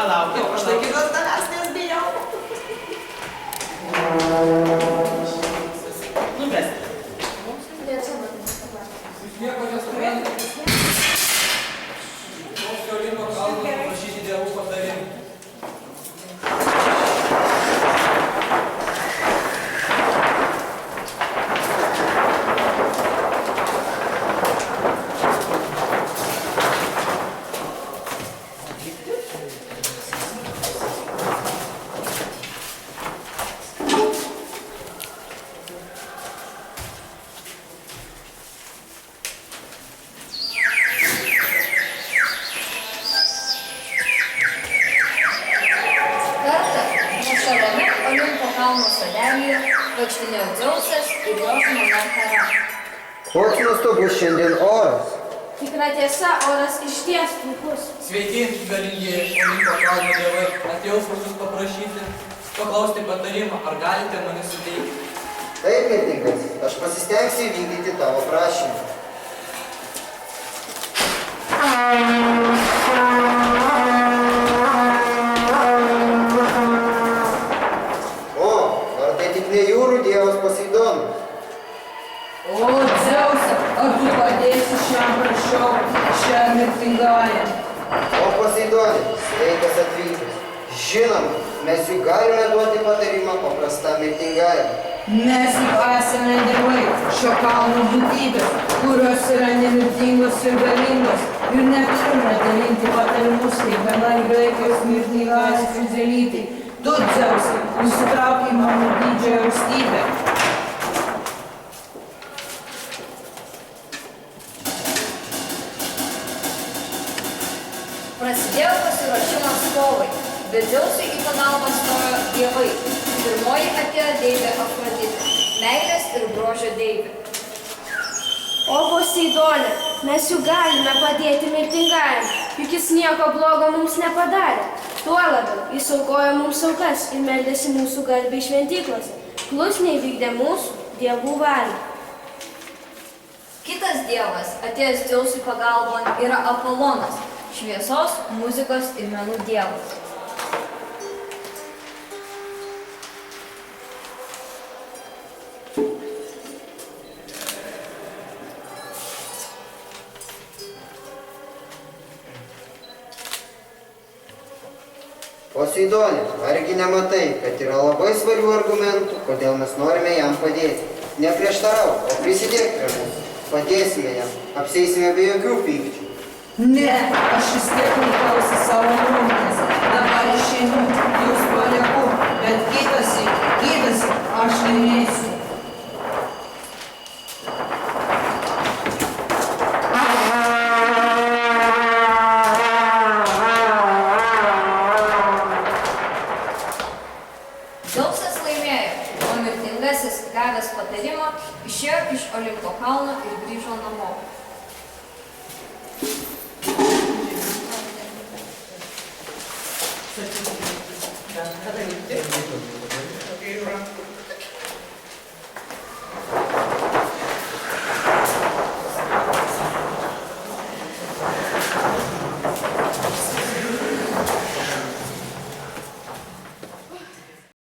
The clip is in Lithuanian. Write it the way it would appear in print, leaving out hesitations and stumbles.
Palaukit, aš tai kitos tavęs nesbijau. Numesti. Jūs nieko nesuprantate. Tokio Olimpo kalno paprašyti dievų patarimų. Vaikštinėjo Dzeusas ir jo žmona Hera. Koks nuostabus šiandien oras. Tikra tiesa, oras išties puikus. Sveiki, galingi Olimpo kalno dievai. Atėjau pas jus paprašyti, paklausti patarimą, ar galite mane suteikti. Taip, mirtingas, aš pasistengsiu įvykdyti tavo prašymą. Dievas Poseidonas. O, Dzeuse, ar tu padėsi šiam prašau, šiam mirtingajam? O, Poseidonai, sveikas atvykęs. Žinoma, mes juk galime duoti patarimą paprastam mirtingajam. Mes juk esame dievai, šio kalno būtybės, kurios yra nemirtingos ir galingos, ir neturime dalinti patarimus kaip vienai Graikijos mirtingajas Fizelytai. Tu, Dzeusai, nusitrauk į mano didžiąją rūstybę. Prasidėjo pasiruošimas kovai, bet Dzeusui į pagalbą stojo dievai. Pirmoji atėjo deivė Afroditė, meilės ir grožio deivė. O Poseidone, mes juk galime padėti mirtingajam, juk jis nieko blogo mums nepadarė. Tuo labiau, jis aukojo mums aukas ir meldėsi mūsų garbei šventyklose. Klusniai vykdė mūsų dievų valią. Kitas dievas, atėjęs Dzeusui pagalbon, yra Apolonas, šviesos, muzikos ir menų dievas. Poseidonai, argi nematai, kad yra labai svarių argumentų, kodėl mes norime jam padėti. Neprieštarauk, o prisidėk prie mūsų. Padėsime jam, apsieisime be jokių pykčių. Ne, aš vis tiek laikausi savo nuomonės. Dabar išeinu, jūs palieku, bet kitąsyk, aš laimėsiu. Dzeusas laimėjo, o mirtingasis, gavęs patarimą, išėjo iš Olimpo kalno ir grįžo namo. Kada vykti?